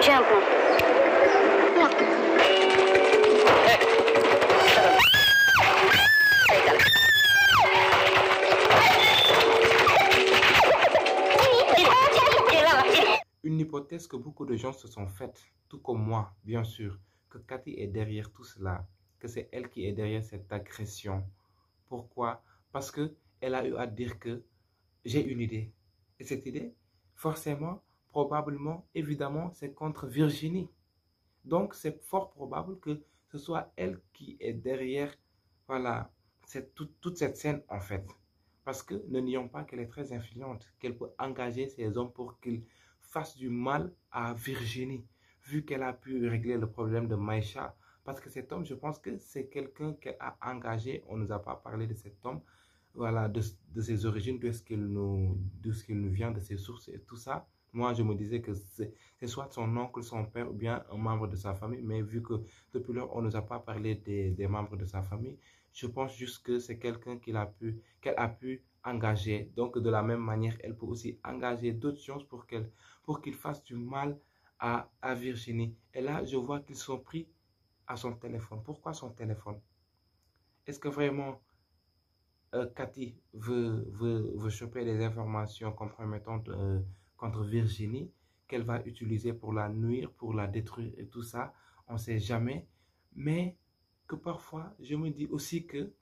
J'ai un plan. Une hypothèse que beaucoup de gens se sont faites, tout comme moi, bien sûr, que Cathy est derrière tout cela, que c'est elle qui est derrière cette agression. Pourquoi? Parce qu'elle a eu à dire que j'ai une idée. Et cette idée, forcément, probablement, évidemment, c'est contre Virginie. Donc, c'est fort probable que ce soit elle qui est derrière, voilà, toute cette scène en fait. Parce que ne nions pas qu'elle est très influente, qu'elle peut engager ces hommes pour qu'ils fassent du mal à Virginie, vu qu'elle a pu régler le problème de Maïcha. Parce que cet homme, je pense que c'est quelqu'un qu'elle a engagé. On ne nous a pas parlé de cet homme, voilà, de ses origines, de ce qu'il nous vient, de ses sources et tout ça. Moi, je me disais que c'est soit son oncle, son père ou bien un membre de sa famille. Mais vu que depuis lors, on ne nous a pas parlé des membres de sa famille, je pense juste que c'est quelqu'un qu'elle a pu engager. Donc, de la même manière, elle peut aussi engager d'autres choses pour qu'il fasse du mal à Virginie. Et là, je vois qu'ils sont pris à son téléphone. Pourquoi son téléphone? Est-ce que vraiment Cathy veut choper des informations compromettantes contre Virginie qu'elle va utiliser pour la nuire, pour la détruire et tout ça? On ne sait jamais. Mais que parfois, je me dis aussi que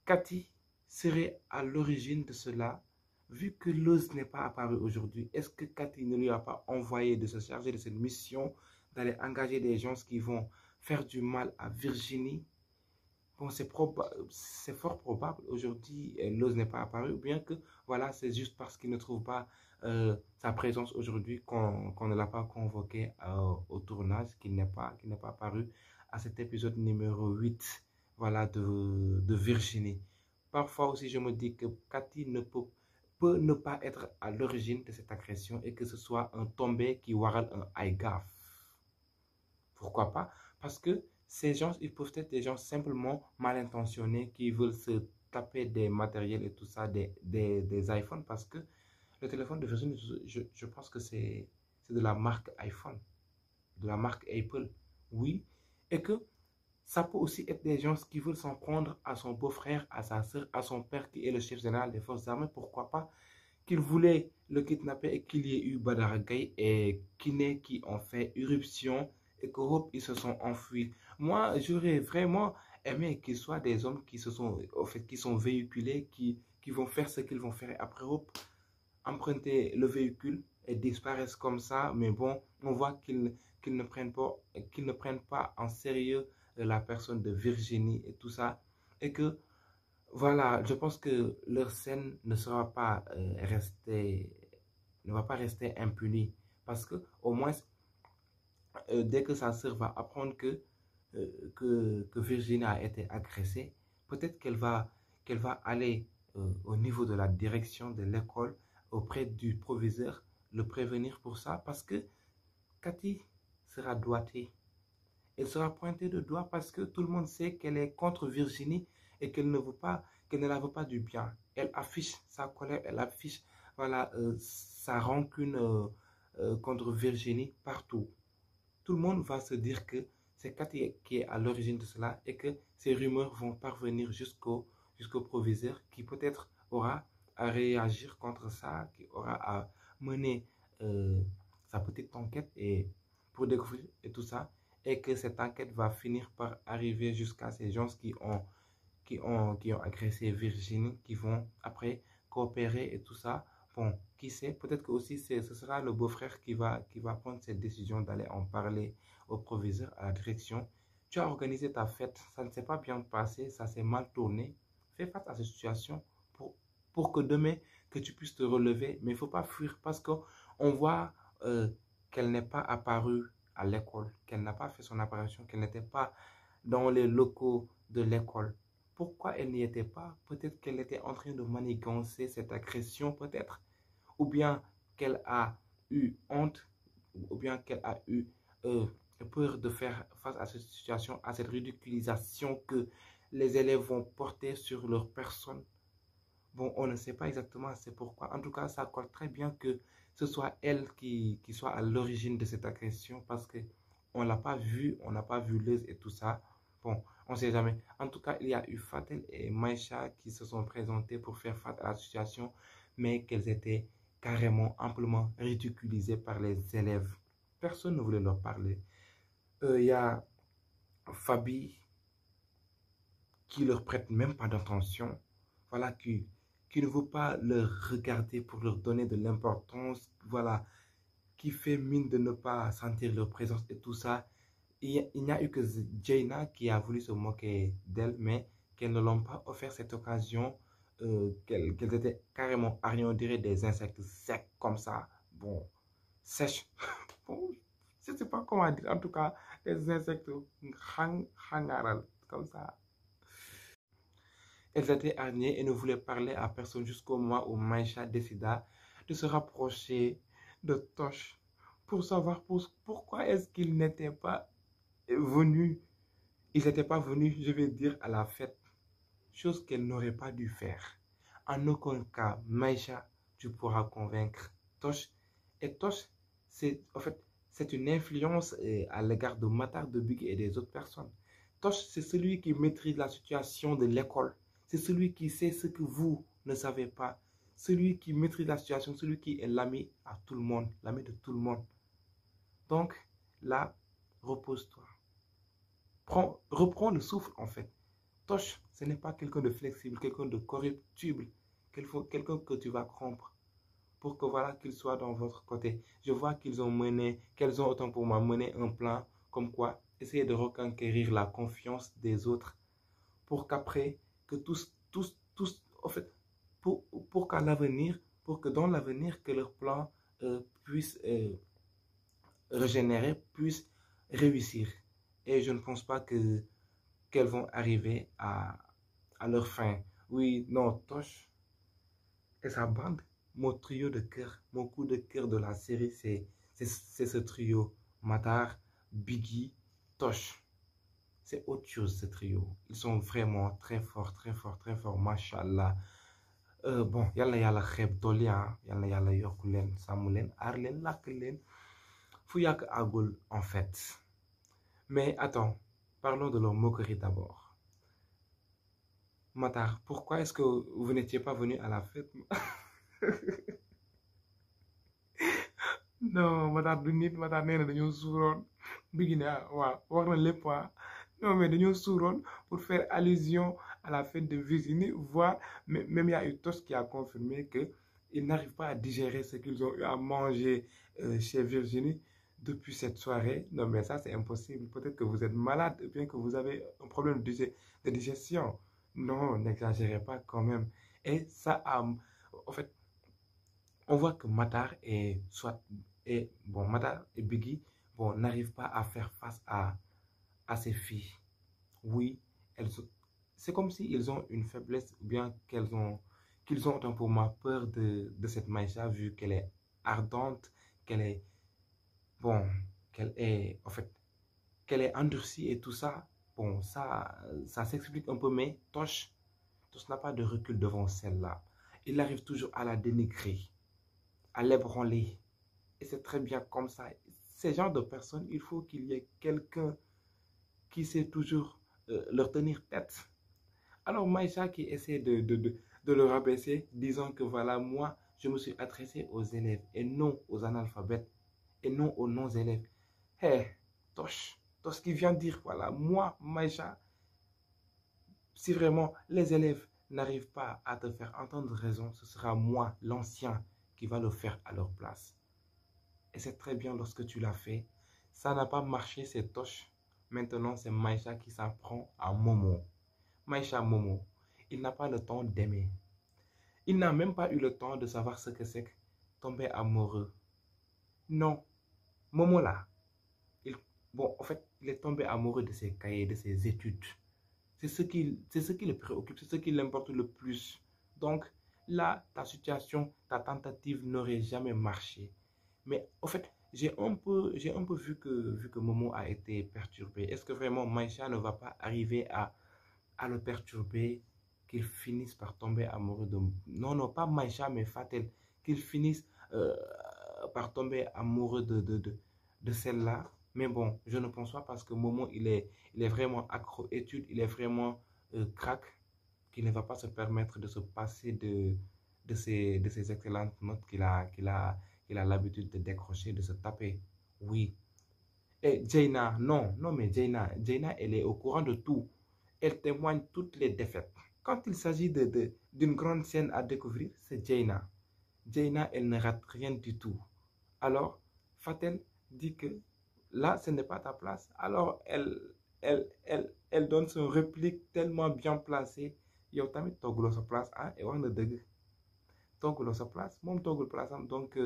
Cathy serait à l'origine de cela, vu que Loz n'est pas apparu aujourd'hui. Est-ce que Cathy ne lui a pas envoyé de se charger de cette mission, d'aller engager des gens qui vont faire du mal à Virginie? Bon, c'est fort probable. Aujourd'hui, Loz n'est pas apparu, ou bien que, voilà, c'est juste parce qu'il ne trouve pas sa présence aujourd'hui qu'on ne l'a pas convoqué au tournage, qu'il n'est pas apparu à cet épisode numéro 8, voilà, de Virginie. Parfois aussi, je me dis que Cathy peut ne pas être à l'origine de cette agression et que ce soit un tombé qui warrant un high gaffe. Pourquoi pas? Parce que ces gens, ils peuvent être des gens simplement mal intentionnés qui veulent se taper des matériels et tout ça, des iPhones, parce que le téléphone de Virginie, je pense que c'est de la marque iPhone, de la marque Apple, oui, et que ça peut aussi être des gens qui veulent s'en prendre à son beau-frère, à sa soeur, à son père qui est le chef général des forces armées, pourquoi pas, qu'ils voulaient le kidnapper et qu'il y ait eu Badara Gaye et Kiné qui ont fait irruption et que hop, ils se sont enfuis. Moi, j'aurais vraiment aimé qu'ils soient des hommes qui qui sont véhiculés, qui vont faire ce qu'ils vont faire et après hop, emprunter le véhicule et disparaissent comme ça. Mais bon, on voit qu'ils ne prennent pas en sérieux la personne de Virginie et tout ça. Et que, voilà, je pense que leur scène ne va pas rester impunie. Parce que, au moins, dès que sa sœur va apprendre que Virginie a été agressée, peut-être qu'elle va aller au niveau de la direction de l'école, auprès du proviseur, le prévenir pour ça, parce que Cathy sera doigtée. Elle sera pointée de doigt parce que tout le monde sait qu'elle est contre Virginie et qu'elle ne la veut pas du bien. Elle affiche sa colère, elle affiche, voilà, sa rancune contre Virginie partout. Tout le monde va se dire que c'est Cathy qui est à l'origine de cela et que ces rumeurs vont parvenir jusqu'au proviseur qui peut-être aura à réagir contre ça, qui aura à mener sa petite enquête et pour découvrir et tout ça, et que cette enquête va finir par arriver jusqu'à ces gens qui ont agressé Virginie, qui vont après coopérer et tout ça. Bon, qui sait, peut-être que aussi ce sera le beau-frère qui va prendre cette décision d'aller en parler au proviseur, à la direction. Tu as organisé ta fête, ça ne s'est pas bien passé, ça s'est mal tourné. Fais face à cette situation pour que demain, que tu puisses te relever. Mais il ne faut pas fuir parce qu'on voit qu'elle n'est pas apparue à l'école, qu'elle n'a pas fait son apparition, qu'elle n'était pas dans les locaux de l'école. Pourquoi elle n'y était pas? Peut-être qu'elle était en train de manigancer cette agression, peut-être. Ou bien qu'elle a eu honte, ou bien qu'elle a eu peur de faire face à cette situation, à cette ridiculisation que les élèves vont porter sur leur personne. Bon, on ne sait pas exactement c'est pourquoi. En tout cas, ça colle très bien que ce soit elle qui soit à l'origine de cette agression parce que on l'a pas vu, on n'a pas vu Liz et tout ça. Bon, on ne sait jamais. En tout cas, il y a eu Fatel et Maïcha qui se sont présentés pour faire face à la situation, mais qu'elles étaient carrément, amplement ridiculisées par les élèves. Personne ne voulait leur parler. Il y a Fabi qui leur prête même pas d'attention. Voilà, qui ne veut pas leur regarder pour leur donner de l'importance. Voilà, qui fait mine de ne pas sentir leur présence et tout ça. Il n'y a eu que Jaina qui a voulu se moquer d'elle, mais qu'elles ne l'ont pas offert cette occasion, qu'elles étaient carrément ariées, on dirait des insectes secs comme ça, bon, sèches. Bon, je ne sais pas comment dire, en tout cas, des insectes hangaral, comme ça. Elles étaient hargnées et ne voulaient parler à personne jusqu'au moment où Maïcha décida de se rapprocher de Tosh pour savoir pourquoi est-ce qu'ils n'étaient pas venus. Ils n'étaient pas venus, je vais dire, à la fête. Chose qu'elle n'aurait pas dû faire. En aucun cas, Maïcha, tu pourras convaincre Tosh. Et Tosh, en fait, c'est une influence à l'égard de Matar, de Biggie et des autres personnes. Tosh, c'est celui qui maîtrise la situation de l'école. C'est celui qui sait ce que vous ne savez pas. Celui qui maîtrise la situation, celui qui est l'ami à tout le monde, l'ami de tout le monde. Donc, là, repose-toi. Reprends le souffle, en fait. Tosh, ce n'est pas quelqu'un de flexible, quelqu'un de corruptible, quelqu'un que tu vas corrompre pour que voilà qu'il soit dans votre côté. Je vois qu'elles ont autant pour moi mené un plan comme quoi essayer de reconquérir la confiance des autres pour qu'après, que en fait, pour qu'à l'avenir, pour que dans l'avenir, que leur plan puisse régénérer, puisse réussir. Et je ne pense pas qu'elles vont arriver à leur fin. Oui, non, Tosh et sa bande, mon trio de cœur, mon coup de cœur de la série, c'est ce trio. Matar, Biggie, Tosh. C'est autre chose ce trio. Ils sont vraiment très forts, très forts, très forts, machallah. Bon, yalla xeeb dolli ah, yalla yokku leen, sàmm leen, aar leen, làkk leen, fu yàq àggul en fait. Mais attends, parlons de leur moquerie d'abord. Matar, pourquoi est-ce que vous n'étiez pas venu à la fête? Non, Matar du nit, Matar nee na dañoo suuroon. Biggi ne ah waaw wax na lépp ah. Non, mais dañoo suuroon pour faire allusion à la fête de Virginie, voire même il y a eu Tosh qui a confirmé qu'ils n'arrivent pas à digérer ce qu'ils ont eu à manger chez Virginie depuis cette soirée. Non, mais ça, c'est impossible. Peut-être que vous êtes malade ou bien que vous avez un problème de digestion. Non, n'exagérez pas quand même. Et ça a... En fait, on voit que Matar Matar et Biggie, bon, n'arrivent pas à faire face à ces filles. Oui, c'est comme s'ils ont une faiblesse ou bien qu'ils ont autant pour moi peur de cette Maïcha vu qu'elle est ardente, qu'elle est, bon, qu'elle est endurcie et tout ça. Bon, ça s'explique un peu, mais Tosh n'a pas de recul devant celle-là. Il arrive toujours à la dénigrer, à l'ébranler. Et c'est très bien comme ça. Ces genres de personnes, il faut qu'il y ait quelqu'un qui sait toujours leur tenir tête. Alors Maïcha qui essaie de le rabaisser, disant que voilà, moi, je me suis adressé aux élèves et non aux analphabètes et non aux non-élèves. Hé, Tosh qui vient dire, voilà, moi, Maïcha, si vraiment les élèves n'arrivent pas à te faire entendre raison, ce sera moi, l'ancien, qui va le faire à leur place. Et c'est très bien lorsque tu l'as fait. Ça n'a pas marché, c'est Tosh. Maintenant, c'est Maïcha qui s'en prend à Momo. Maïcha Momo, il n'a pas le temps d'aimer. Il n'a même pas eu le temps de savoir ce que c'est que tomber amoureux. Non, Momo là, en fait, il est tombé amoureux de ses cahiers, de ses études. C'est ce qui le préoccupe, c'est ce qui l'importe le plus. Donc, là, ta situation, ta tentative n'aurait jamais marché. Mais en fait, j'ai un peu vu que Momo a été perturbé. Est-ce que vraiment Maïcha ne va pas arriver à le perturber, qu'il finisse par tomber amoureux de... Non, pas Maïcha, mais Fatel. Qu'ils finissent par tomber amoureux de celle-là. Mais bon, je ne pense pas parce que Momo, il est vraiment accro-étude, il est vraiment crack, qu'il ne va pas se permettre de se passer de ces excellentes notes qu'il a l'habitude de décrocher, de se taper. Oui. Et Jaina, non, non, mais Jaina, elle est au courant de tout. Elle témoigne toutes les défaites. Quand il s'agit d'une grande scène à découvrir, c'est Jaina. Jaina, elle ne rate rien du tout. Alors, Fatel dit que là, ce n'est pas ta place. Alors, elle donne son réplique tellement bien placée. Yow tamit togguloo sa place ah et wax na dëgg togguloo sa place moom toggul place am donc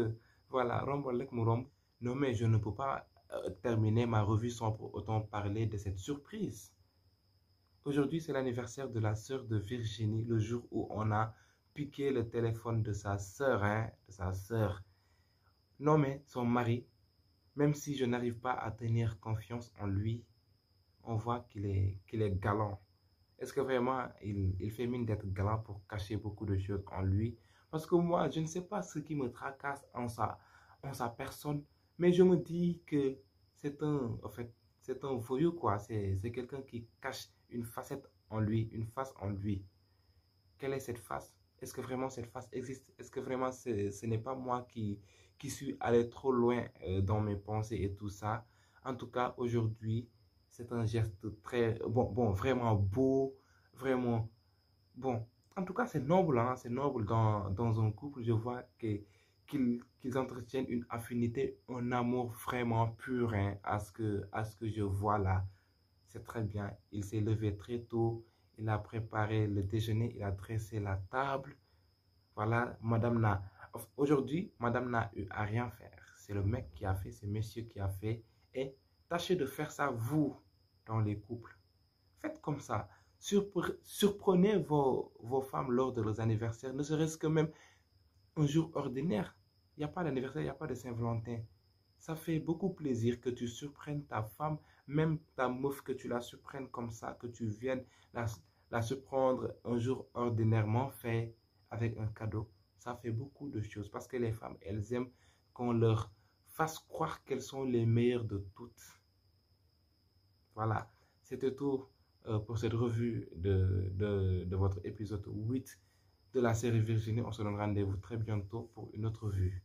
voilà rombal rek mu romb. Non mais je ne peux pas terminer ma revue sans pour autant parler de cette surprise. Aujourd'hui, c'est l'anniversaire de la sœur de Virginie, le jour où on a piqué le téléphone de sa sœur, hein, de sa sœur. Non mais son mari, même si je n'arrive pas à tenir confiance en lui, on voit qu'il est galant. Est-ce que vraiment il fait mine d'être galant pour cacher beaucoup de choses en lui? Parce que moi, je ne sais pas ce qui me tracasse en sa personne, mais je me dis que en fait, c'est un voyou, quoi. C'est quelqu'un qui cache une facette en lui, une face en lui. Quelle est cette face? Est-ce que vraiment cette face existe? Est-ce que vraiment ce n'est pas moi qui suis allé trop loin dans mes pensées et tout ça? En tout cas, aujourd'hui, c'est un geste très, vraiment beau, vraiment, bon. En tout cas, c'est noble, hein, c'est noble dans un couple. Je vois qu'ils entretiennent une affinité, un amour vraiment pur, hein, à ce que je vois là. C'est très bien. Il s'est levé très tôt. Il a préparé le déjeuner. Il a dressé la table. Voilà, aujourd'hui, madame n'a eu à rien faire. C'est le mec qui a fait, c'est monsieur qui a fait. Et tâchez de faire ça, vous, dans les couples. Faites comme ça. Surprenez vos femmes lors de leurs anniversaires, ne serait-ce que même un jour ordinaire. Il n'y a pas d'anniversaire, il n'y a pas de Saint-Valentin. Ça fait beaucoup plaisir que tu surprennes ta femme, même ta meuf, que tu la surprennes comme ça, que tu viennes la surprendre un jour ordinairement fait avec un cadeau. Ça fait beaucoup de choses parce que les femmes, elles aiment qu'on leur fasse croire qu'elles sont les meilleures de toutes. Voilà, c'était tout pour cette revue de votre épisode 8 de la série Virginie. On se donne rendez-vous très bientôt pour une autre vue.